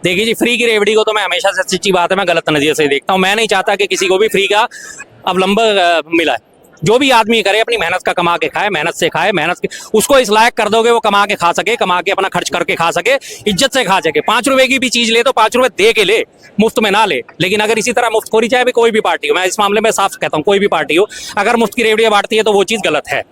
देखिए जी, फ्री की रेवड़ी को तो मैं हमेशा से, सच्ची बात है, मैं गलत नजरिए से देखता हूँ। मैं नहीं चाहता कि किसी को भी फ्री का अवलंब मिला है। जो भी आदमी करे अपनी मेहनत का कमा के खाए, मेहनत से खाए, उसको इस लायक कर दोगे वो कमा के खा सके, कमा के अपना खर्च करके खा सके, इज्जत से खा सके। 5 रुपए की भी चीज ले तो 5 रुपए दे के ले, मुफ्त में ना ले। लेकिन अगर इसी तरह मुफ्तखोरी, चाहे भी कोई भी पार्टी हो, मैं इस मामले में साफ कहता हूँ, कोई भी पार्टी हो, अगर मुफ्त की रेवड़ियां बांटती है तो वो चीज गलत है।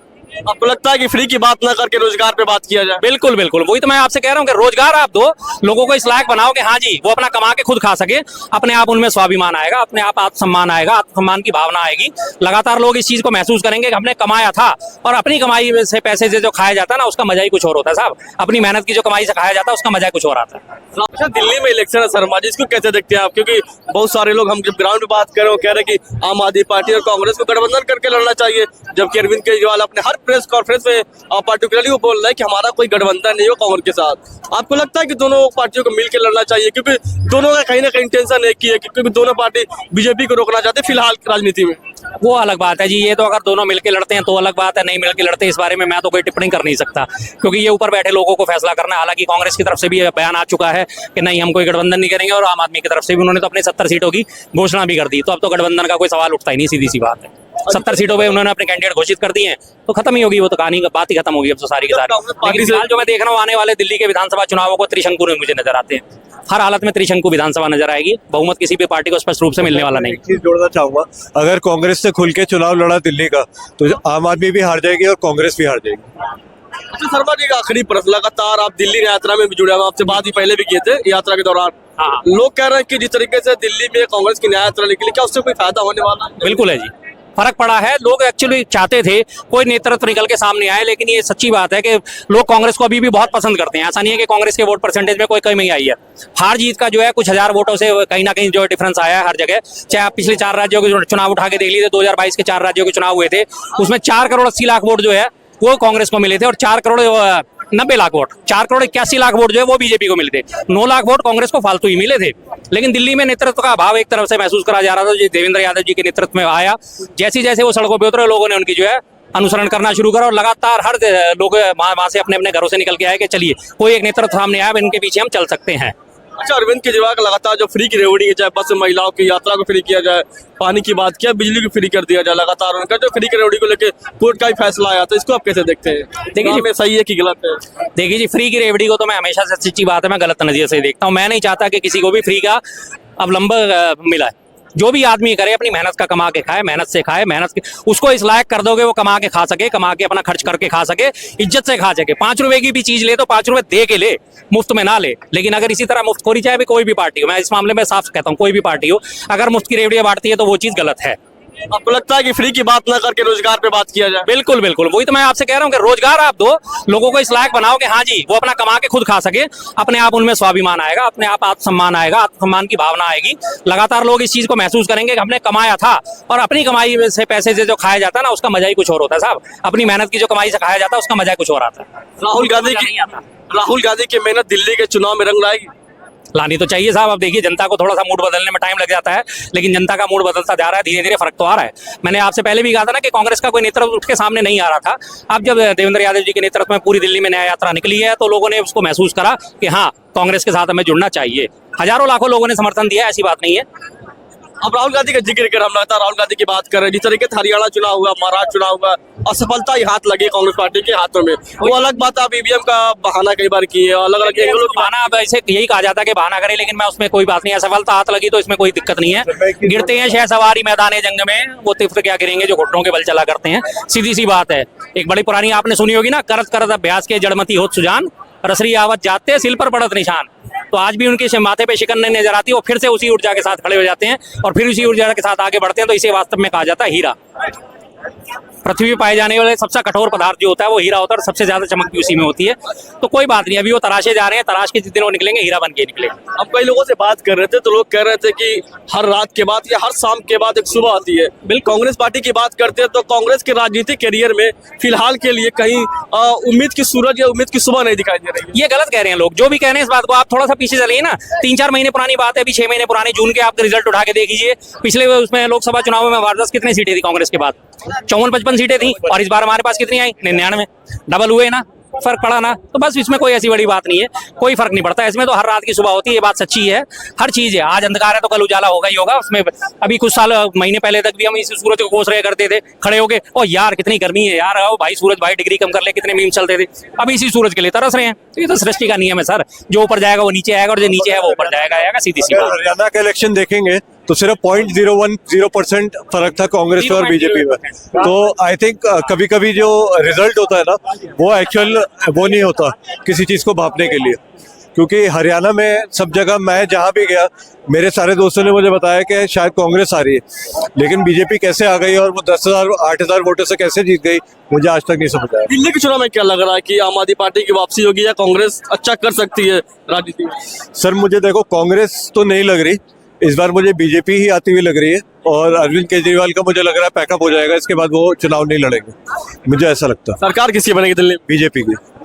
आपको लगता है कि फ्री की बात ना करके रोजगार पे बात किया जाए? बिल्कुल बिल्कुल, वही तो मैं आपसे कह रहा हूँ कि रोजगार आप दो, लोगों को इस लायक बनाओ कि हाँ जी वो अपना कमा के खुद खा सके, अपने आप उनमें स्वाभिमान आएगा, अपने आप आत्मसम्मान आएगा, आत्मसम्मान की भावना आएगी। लगातार लोग इस चीज को महसूस करेंगे कि हमने कमाया था। और अपनी कमाई से पैसे से जो खाया जाता है ना, उसका मजा ही कुछ और होता है साहब। अपनी मेहनत की जो कमाई से खाया जाता है उसका मजा ही कुछ और आता है। अच्छा, दिल्ली में इलेक्शन है शर्मा जी, इसको कैसे देखते हैं आप? क्योंकि बहुत सारे लोग, हम जब ग्राउंड में बात कर रहे हो, कह रहे हैं कि आम आदमी पार्टी और कांग्रेस को गठबंधन करके लड़ना चाहिए, जबकि अरविंद केजरीवाल अपने हर प्रेस कॉन्फ्रेंस में पार्टिकुलरली वो बोल रहे हैं कि हमारा कोई गठबंधन नहीं हो कांग्रेस के साथ। आपको लगता है कि दोनों पार्टियों को मिलकर लड़ना चाहिए? क्योंकि दोनों का कहीं ना कहीं इंटेंशन एक ही है, क्योंकि दोनों पार्टी बीजेपी को रोकना चाहते हैं फिलहाल राजनीति में। वो अलग बात है जी, ये तो अगर दोनों मिलकर लड़ते हैं तो अलग बात है, नहीं मिलकर लड़ते इस बारे में मैं तो कोई टिप्पणी कर नहीं सकता, क्योंकि ये ऊपर बैठे लोगों को फैसला करना है। हालांकि कांग्रेस की तरफ से भी बयान आ चुका है कि नहीं, हम कोई गठबंधन नहीं करेंगे, और आम आदमी की तरफ से भी उन्होंने तो अपने 70 सीटों की घोषणा भी कर दी। तो अब तो गठबंधन का कोई सवाल उठता ही नहीं, सीधी सी बात है। 70 सीटों पे उन्होंने अपने कैंडिडेट घोषित कर दिए हैं, तो खत्म ही होगी वो तो कहानी, बात ही खत्म होगी अब तो सारी की सारी। लेकिन फिलहाल जो मैं देख रहा हूँ, आने वाले दिल्ली के विधानसभा चुनावों को त्रिशंकु में मुझे नजर आते हैं। हर हालत में त्रिशंकु विधानसभा नजर आएगी, बहुमत किसी भी पार्टी को स्पष्ट रूप से मिलने वाला नहीं। एक चीज जोड़ना चाहूंगा, अगर कांग्रेस से खुल के चुनाव लड़ा दिल्ली का तो आम आदमी भी हार जाएगी और कांग्रेस भी हार जाएगी। अच्छा शर्मा जी, का आखिरी प्रश्न, लगातार आप दिल्ली यात्रा में भी जुड़े हुए, आपसे बात ही पहले भी किए थे यात्रा के दौरान। हाँ। लोग कह रहे हैं कि जिस तरीके से दिल्ली में कांग्रेस की न्याय यात्रा निकली, क्या उससे कोई फायदा होने वाला है? बिल्कुल है जी, फर्क पड़ा है। लोग एक्चुअली चाहते थे कोई नेतृत्व निकल के सामने आए, लेकिन ये सच्ची बात है कि लोग कांग्रेस को अभी भी बहुत पसंद करते हैं। ऐसा नहीं है कि कांग्रेस के वोट परसेंटेज में कोई कमी आई है। हार जीत का जो है कुछ हजार वोटों से कहीं ना कहीं जो डिफरेंस आया है हर जगह। चाहे आप पिछले 4 राज्यों के चुनाव उठा के देख लीजिए, 2022 के 4 राज्यों के चुनाव हुए थे, उसमें 4 करोड़ 80 लाख वोट जो है वो कांग्रेस को मिले थे, और 4 करोड़ 90 लाख वोट, 4 करोड़ 81 लाख वोट जो है वो बीजेपी को मिले थे। 9 लाख वोट कांग्रेस को फालतू ही मिले थे। लेकिन दिल्ली में नेतृत्व का अभाव एक तरफ से महसूस करा जा रहा था, जो देवेंद्र यादव जी के नेतृत्व में आया। जैसे जैसे वो सड़कों पे उतरे, लोगों ने उनकी जो है अनुसरण करना शुरू करा, और लगातार हर लोग वहां से अपने अपने घरों से निकल के आए कि चलिए कोई एक नेतृत्व सामने आया, इनके पीछे हम चल सकते हैं। अच्छा, अरविंद केजरीवाल का लगातार जो फ्री की रेवड़ी है, चाहे बस में महिलाओं की यात्रा को फ्री किया जाए, पानी की बात किया, बिजली को फ्री कर दिया जाए, लगातार उनका जो फ्री की रेवड़ी को लेकर कोर्ट का ही फैसला आया, तो इसको आप कैसे देखते हैं? देखिए में सही है कि गलत है? देखिए जी, फ्री की रेवड़ी को तो मैं हमेशा से, सच्ची बात है, मैं गलत नजरिए से देखता हूँ। मैं नहीं चाहता कि किसी को भी फ्री का अवलंब मिला है। जो भी आदमी करे अपनी मेहनत का कमा के खाए, मेहनत से खाए, उसको इस लायक कर दोगे वो कमा के खा सके, कमा के अपना खर्च करके खा सके, इज्जत से खा सके। 5 रुपए की भी चीज ले तो 5 रुपए दे के ले, मुफ्त में ना ले। लेकिन अगर इसी तरह मुफ्तखोरी, चाहे भी कोई भी पार्टी हो, मैं इस मामले में साफ कहता हूँ, कोई भी पार्टी हो, अगर मुफ्त की रेवड़ियां बांटती है तो वो चीज गलत है। आपको लगता है कि फ्री की बात ना करके रोजगार पे बात किया जाए? बिल्कुल बिल्कुल, वही तो मैं आपसे कह रहा हूँ कि रोजगार आप दो, लोगों को इस लायक बनाओ कि हाँ जी वो अपना कमा के खुद खा सके, अपने आप उनमें स्वाभिमान आएगा, अपने आप आत्मसम्मान आएगा, आत्मसम्मान की भावना आएगी। लगातार लोग इस चीज को महसूस करेंगे कि हमने कमाया था। और अपनी कमाई से पैसे से जो खाया जाता है ना, उसका मजा ही कुछ और होता है साहब। अपनी मेहनत की जो कमाई से खाया जाता है उसका मजा ही कुछ और आता है। राहुल गांधी की मेहनत दिल्ली के चुनाव में रंग लाएगी? लानी तो चाहिए साहब। अब देखिए, जनता को थोड़ा सा मूड बदलने में टाइम लग जाता है, लेकिन जनता का मूड बदलता जा रहा है, धीरे धीरे फर्क तो आ रहा है। मैंने आपसे पहले भी कहा था ना कि कांग्रेस का कोई नेतृत्व उठ के सामने नहीं आ रहा था। अब जब देवेंद्र यादव जी के नेतृत्व में पूरी दिल्ली में न्याय यात्रा निकली है, तो लोगों ने उसको महसूस करा कि हाँ, कांग्रेस के साथ हमें जुड़ना चाहिए। हजारों लाखों लोगों ने समर्थन दिया, ऐसी बात नहीं है। अब राहुल गांधी का जिक्र कर, हम लगातार राहुल गांधी की बात कर रहे हैं। जिस तरीके से हरियाणा चुनाव हुआ, महाराष्ट्र चुनाव हुआ, असफलता ही हाथ लगी कांग्रेस पार्टी के हाथों में। वो अलग बात, आप ईवीएम का बहाना कई बार किए, अलग अलग एंगलों की बहाना, अब ऐसे यही कहा जाता है कि बहाना करें, लेकिन मैं उसमें कोई बात नहीं है। असफलता हाथ लगी तो इसमें कोई दिक्कत नहीं है। गिरते हैं शहसवारी मैदान जंग में, वो तिफ्त क्या करेंगे जो घुटनों के बल चला करते हैं, सीधी सी बात है। एक बड़ी पुरानी आपने सुनी होगी ना, करत करत अभ्यास के जड़मती होत सुजान, रसरी आवत जाते सिल पर पड़त निशान। तो आज भी उनके माथे पे शिकन नहीं नजर आती, वो फिर से उसी ऊर्जा के साथ खड़े हो जाते हैं और फिर उसी ऊर्जा के साथ आगे बढ़ते हैं। तो इसे वास्तव में कहा जाता है हीरा। पृथ्वी पे पाए जाने वाले सबसे कठोर पदार्थ जो होता है वो हीरा होता है, और सबसे ज्यादा चमक भी उसी में होती है। तो कोई बात नहीं, अभी वो तराशे जा रहे हैं, तराश के जिस दिन वो निकलेंगे हीरा बन के निकलेंगे। अब कई लोगों से बात कर रहे थे, तो लोग कह रहे थे कि हर रात के बाद या हर शाम के बाद एक सुबह आती है। बिल्कुल कांग्रेस पार्टी की बात करते हैं तो कांग्रेस के राजनीतिक करियर में फिलहाल के लिए कहीं उम्मीद की सूरज या उम्मीद की सुबह नहीं दिखाई दे रही है। ये गलत कह रहे हैं लोग, जो भी कह रहे हैं इस बात को। आप थोड़ा सा पीछे चलिए ना, 3-4 महीने पुरानी बात है, अभी 6 महीने पुराने जून के आप रिजल्ट उठा के देख लीजिए। पिछले उसमें लोकसभा चुनाव में वारदात कितनी सीटें थी कांग्रेस के बाद? 54-55 सीटें थी, और इस बार हमारे पास कितनी आई? 99। डबल हुए ना। फर्क पड़ा ना, तो बस इसमें कोई ऐसी बड़ी बात नहीं है, कोई फर्क नहीं पड़ता इसमें। तो हर रात की सुबह होती है, ये बात सच्ची है, हर चीज है। आज अंधकार है तो कल उजाला होगा ही होगा उसमें। अभी कुछ साल महीने पहले तक भी हम इस सूरज को कोस रहे करते थे खड़े होके, ओ यार कितनी गर्मी है यार, आओ भाई सूरज भाई डिग्री कम कर ले, कितने मीम चलते थे। अभी इसी सूरज के लिए तरस रहे हैं। तो ये तो सृष्टि का नियम है सर, जो ऊपर जाएगा वो नीचे आएगा और जो नीचे है वो ऊपर जाएगा, सीधी सी अगर बात। हरियाणा का इलेक्शन देखेंगे तो सिर्फ 0.010% फर्क था कांग्रेस में और बीजेपी में। तो आई थिंक कभी कभी जो रिजल्ट होता है ना, वो एक्चुअल वो नहीं होता किसी चीज को भापने के लिए। क्योंकि हरियाणा में सब जगह मैं जहां भी गया, मेरे सारे दोस्तों ने मुझे बताया कि शायद कांग्रेस आ रही है, लेकिन बीजेपी कैसे आ गई और वो 10,000 8,000 वोटों से कैसे जीत गई, मुझे आज तक नहीं समझ आया। दिल्ली के चुनाव में क्या लग रहा है कि आम आदमी पार्टी की वापसी होगी या कांग्रेस अच्छा कर सकती है राजनीति में? सर मुझे देखो कांग्रेस तो नहीं लग रही, इस बार मुझे बीजेपी ही आती हुई लग रही है, और अरविंद केजरीवाल का मुझे लग रहा है पैकअप हो जाएगा, इसके बाद वो चुनाव नहीं लड़ेंगे, मुझे ऐसा लगता है। सरकार किसकी बनेगी दिल्ली में? बीजेपी की।